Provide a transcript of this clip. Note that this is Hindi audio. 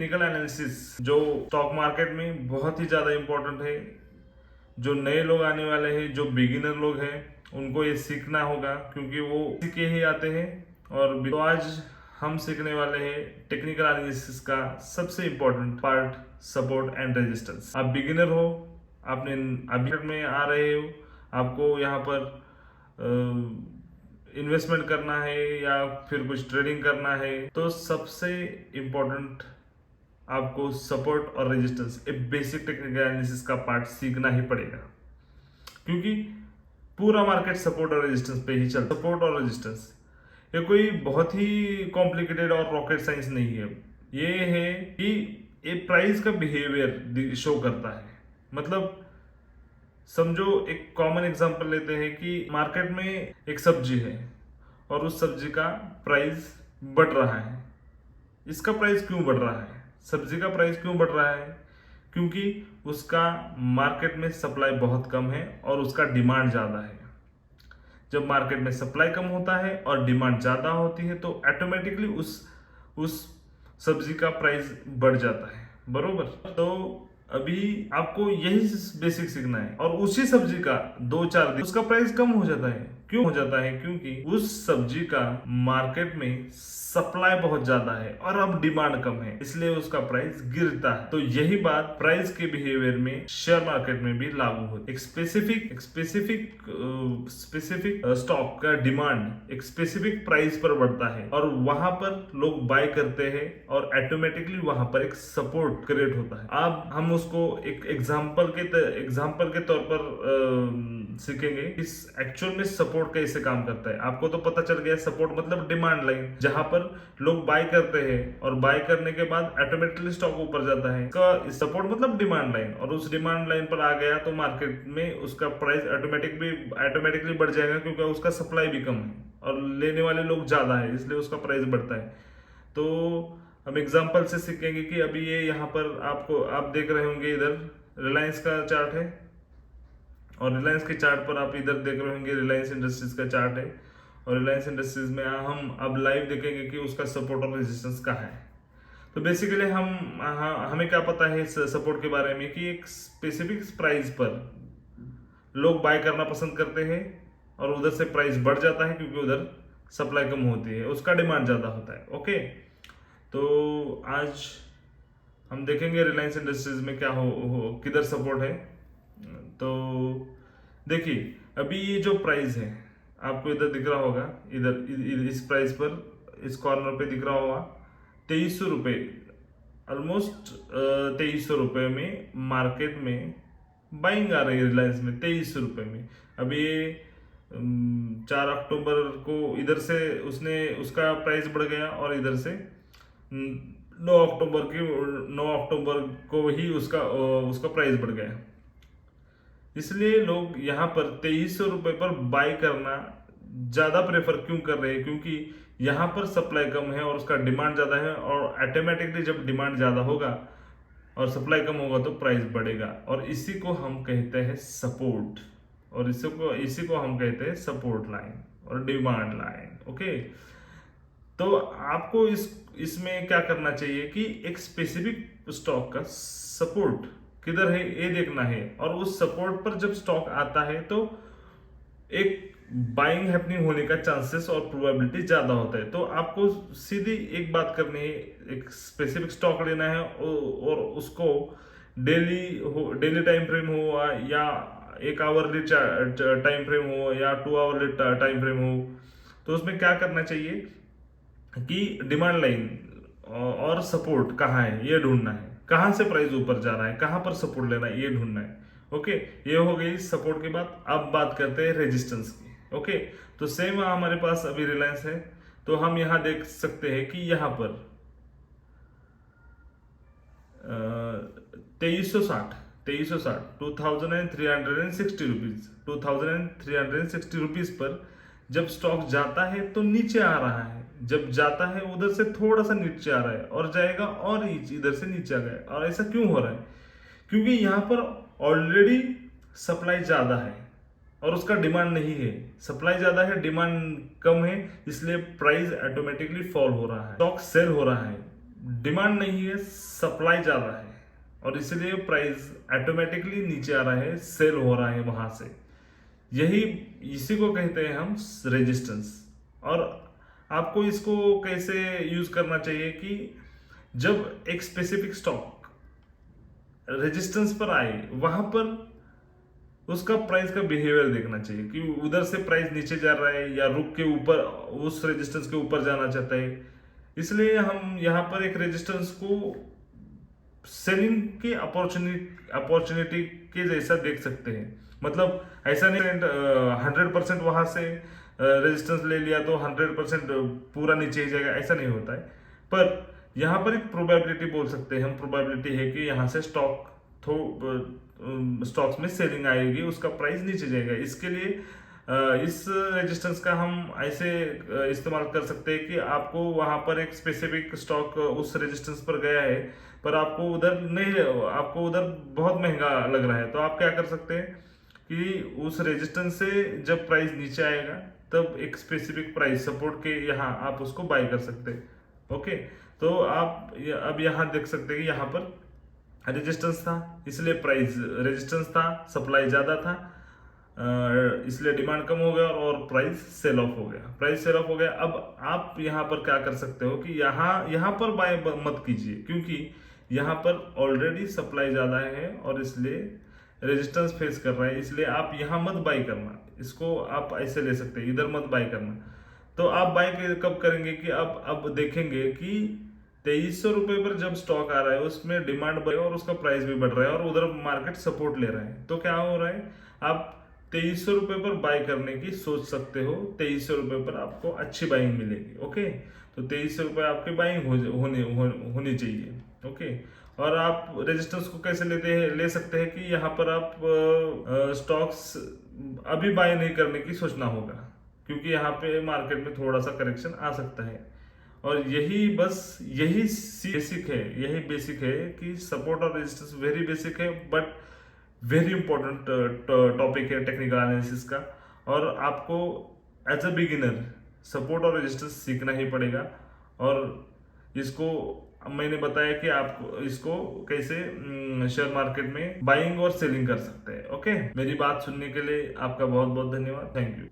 टेक्निकल एनालिसिस जो स्टॉक मार्केट में बहुत ही ज़्यादा इम्पोर्टेंट है। जो नए लोग आने वाले हैं, जो बिगिनर लोग हैं, उनको ये सीखना होगा क्योंकि वो सीखे ही आते हैं। और तो आज हम सीखने वाले हैं टेक्निकल एनालिसिस का सबसे important part, support and resistance. आप बिगिनर हो, आपने अभी में आ रहे हो, आपको यहाँ पर इन्वेस्टमेंट करना है या फिर कुछ ट्रेडिंग करना है, तो सबसे इम्पोर्टेंट आपको सपोर्ट और रेजिस्टेंस, एक बेसिक टेक्निकल एनालिसिस का पार्ट सीखना ही पड़ेगा क्योंकि पूरा मार्केट सपोर्ट और रेजिस्टेंस पे ही चलता। सपोर्ट और रेजिस्टेंस ये कोई बहुत ही कॉम्प्लिकेटेड और रॉकेट साइंस नहीं है। ये है कि ये प्राइस का बिहेवियर शो करता है। मतलब समझो, एक कॉमन एग्जांपल लेते हैं कि मार्केट में एक सब्जी है और उस सब्जी का प्राइस बढ़ रहा है। इसका प्राइस क्यों बढ़ रहा है? सब्जी का प्राइस क्यों बढ़ रहा है? क्योंकि उसका मार्केट में सप्लाई बहुत कम है और उसका डिमांड ज़्यादा है। जब मार्केट में सप्लाई कम होता है और डिमांड ज़्यादा होती है तो ऑटोमेटिकली उस सब्जी का प्राइस बढ़ जाता है, बरोबर। तो अभी आपको यही बेसिक सीखना है। और उसी सब्जी का 2-4 दिन उसका प्राइस कम हो जाता है। क्यों हो जाता है? क्योंकि उस सब्जी का मार्केट में सप्लाई बहुत ज्यादा है और अब डिमांड कम है, इसलिए उसका प्राइस गिरता है। तो यही बात प्राइस के बिहेवियर में शेयर मार्केट में भी लागू होती है। एक स्पेसिफिक स्टॉक का डिमांड एक स्पेसिफिक प्राइस पर बढ़ता है और वहां पर लोग बाय करते हैं और ऑटोमेटिकली वहां पर एक सपोर्ट क्रिएट होता है। अब हम उसको एक एग्जांपल के तौर पर सीखेंगे इस एक्चुअल में सपोर्ट कैसे काम करता है। आपको तो पता चल गया, सपोर्ट मतलब डिमांड लाइन, जहां पर लोग बाय करते हैं और बाय करने के बाद ऑटोमेटिकली स्टॉक ऊपर जाता है। इसका सपोर्ट मतलब डिमांड लाइन, और उस डिमांड लाइन पर आ गया तो मार्केट में उसका प्राइस ऑटोमेटिकली बढ़ जाएगा क्योंकि उसका सप्लाई भी कम है और लेने वाले लोग ज्यादा है, इसलिए उसका प्राइस बढ़ता है। तो हम एग्जांपल से सीखेंगे कि अभी ये यहाँ पर आप देख रहे होंगे, इधर रिलायंस का चार्ट है और रिलायंस के चार्ट पर आप इधर देख रहे होंगे रिलायंस इंडस्ट्रीज का चार्ट है। और रिलायंस इंडस्ट्रीज में हम अब लाइव देखेंगे कि उसका सपोर्ट और रेजिस्टेंस कहाँ है। तो बेसिकली हमें क्या पता है इस सपोर्ट के बारे में कि एक स्पेसिफिक प्राइस पर लोग बाय करना पसंद करते हैं और उधर से प्राइस बढ़ जाता है क्योंकि उधर सप्लाई कम होती है, उसका डिमांड ज़्यादा होता है। ओके, तो आज हम देखेंगे रिलायंस इंडस्ट्रीज में क्या किधर सपोर्ट है। तो देखिए, अभी ये जो प्राइस है आपको इधर दिख रहा होगा, इधर इस प्राइस पर इस कॉर्नर पे दिख रहा होगा 2300 रुपये, ऑलमोस्ट 2300 रुपये में मार्केट में बाइंग आ रही है रिलायंस में 2300 रुपये में। अभी 4 अक्टूबर को इधर से उसका प्राइस बढ़ गया और इधर से 9 अक्टूबर को ही उसका प्राइस बढ़ गया। इसलिए लोग यहाँ पर 2300 रुपये पर बाय करना ज़्यादा प्रेफर क्यों कर रहे हैं? क्योंकि यहाँ पर सप्लाई कम है और उसका डिमांड ज़्यादा है, और ऑटोमेटिकली जब डिमांड ज़्यादा होगा और सप्लाई कम होगा तो प्राइस बढ़ेगा, और इसी को हम कहते हैं सपोर्ट, और इसी को हम कहते हैं सपोर्ट लाइन और डिमांड लाइन। ओके, तो आपको इसमें क्या करना चाहिए कि एक स्पेसिफिक स्टॉक का सपोर्ट किधर है ये देखना है, और उस सपोर्ट पर जब स्टॉक आता है तो एक बाइंग हैपनिंग होने का चांसेस और प्रोबेबिलिटी ज्यादा होता है। तो आपको सीधी एक बात करनी है, एक स्पेसिफिक स्टॉक लेना है और उसको डेली टाइम फ्रेम हो या एक आवरली टाइम फ्रेम हो या 2 आवरली टाइम फ्रेम हो, तो उसमें क्या करना चाहिए कि डिमांड लाइन और सपोर्ट कहाँ है ये ढूंढना है, कहाँ से प्राइस ऊपर जा रहा है, कहाँ पर सपोर्ट लेना है ये ढूंढना है। ओके, ये हो गई सपोर्ट की बात। अब बात करते हैं रेजिस्टेंस की। ओके, तो सेम हमारे पास अभी रिलायंस है, तो हम यहाँ देख सकते हैं कि यहाँ पर 2360 2360 रुपीज पर जब स्टॉक जाता है तो नीचे आ रहा है, जब जाता है उधर से थोड़ा सा नीचे आ रहा है और जाएगा और इधर से नीचे आ गया। और ऐसा क्यों हो रहा है? क्योंकि यहाँ पर ऑलरेडी सप्लाई ज्यादा है और उसका डिमांड नहीं है। सप्लाई ज्यादा है, डिमांड कम है, इसलिए प्राइस ऑटोमेटिकली फॉल हो रहा है, स्टॉक सेल हो रहा है। डिमांड नहीं है, सप्लाई ज़्यादा है और इसलिए प्राइस ऑटोमेटिकली नीचे आ रहा है, सेल हो रहा है वहां से। यही इसी को कहते हैं हम रेजिस्टेंस। और आपको इसको कैसे यूज करना चाहिए कि जब एक स्पेसिफिक स्टॉक रेजिस्टेंस पर आए वहां पर उसका प्राइस का बिहेवियर देखना चाहिए कि उधर से प्राइस नीचे जा रहा है या रुक के ऊपर उस रेजिस्टेंस के ऊपर जाना चाहता है। इसलिए हम यहाँ पर एक रेजिस्टेंस को सेलिंग की अपॉर्चुनिटी के जैसा देख सकते हैं। मतलब ऐसा नहीं 100% वहां से रेजिस्टेंस ले लिया तो 100% पूरा नीचे ही जाएगा, ऐसा नहीं होता है। पर यहाँ पर एक प्रोबेबिलिटी बोल सकते हैं हम, प्रोबेबिलिटी है कि यहाँ से स्टॉक्स में सेलिंग आएगी, उसका प्राइस नीचे जाएगा। इसके लिए इस रेजिस्टेंस का हम ऐसे इस्तेमाल कर सकते हैं कि आपको वहां पर एक स्पेसिफिक स्टॉक उस रेजिस्टेंस पर गया है पर आपको उधर नहीं, आपको उधर बहुत महंगा लग रहा है, तो आप क्या कर सकते हैं कि उस रेजिस्टेंस से जब प्राइस नीचे आएगा तब एक स्पेसिफिक प्राइस सपोर्ट के यहाँ आप उसको बाय कर सकते हैं। ओके, तो आप अब यहाँ देख सकते हैं कि यहाँ पर रेजिस्टेंस था इसलिए प्राइस, रेजिस्टेंस था सप्लाई ज्यादा था इसलिए डिमांड कम हो गया और प्राइस सेल ऑफ हो गया, प्राइस सेल ऑफ हो गया। अब आप यहाँ पर क्या कर सकते हो कि यहाँ पर बाय मत कीजिए क्योंकि यहाँ पर ऑलरेडी सप्लाई ज्यादा है और इसलिए रेजिस्टेंस फेस कर रहा है, इसलिए आप यहाँ मत बाय करना। इसको आप ऐसे ले सकते हैं, इधर मत बाय करना। तो आप बाय कब करेंगे कि अब देखेंगे कि 2300 रुपए पर जब स्टॉक आ रहा है उसमें डिमांड बढ़ और उसका प्राइस भी बढ़ रहा है और उधर मार्केट सपोर्ट ले रहा है, तो क्या हो रहा है, आप 2300 रुपए पर बाय करने की सोच सकते हो। 2300 रुपए पर आपको अच्छी बाइंग मिलेगी। ओके, तो 2300 रुपए आपकी बाइंग होनी चाहिए। ओके, और आप रेजिस्टेंस को कैसे ले सकते हैं कि यहाँ पर आप स्टॉक्स अभी बाय नहीं करने की सोचना होगा क्योंकि यहाँ पे मार्केट में थोड़ा सा करेक्शन आ सकता है। और यही बेसिक है कि सपोर्ट और रेजिस्टेंस वेरी बेसिक है बट वेरी इंपॉर्टेंट टॉपिक है टेक्निकल एनालिसिस का। और आपको एज अ बिगिनर सपोर्ट और रेजिस्टेंस सीखना ही पड़ेगा। और इसको मैंने बताया कि आप इसको कैसे शेयर मार्केट में बाइंग और सेलिंग कर सकते हैं। ओके, मेरी बात सुनने के लिए आपका बहुत बहुत धन्यवाद। Thank you.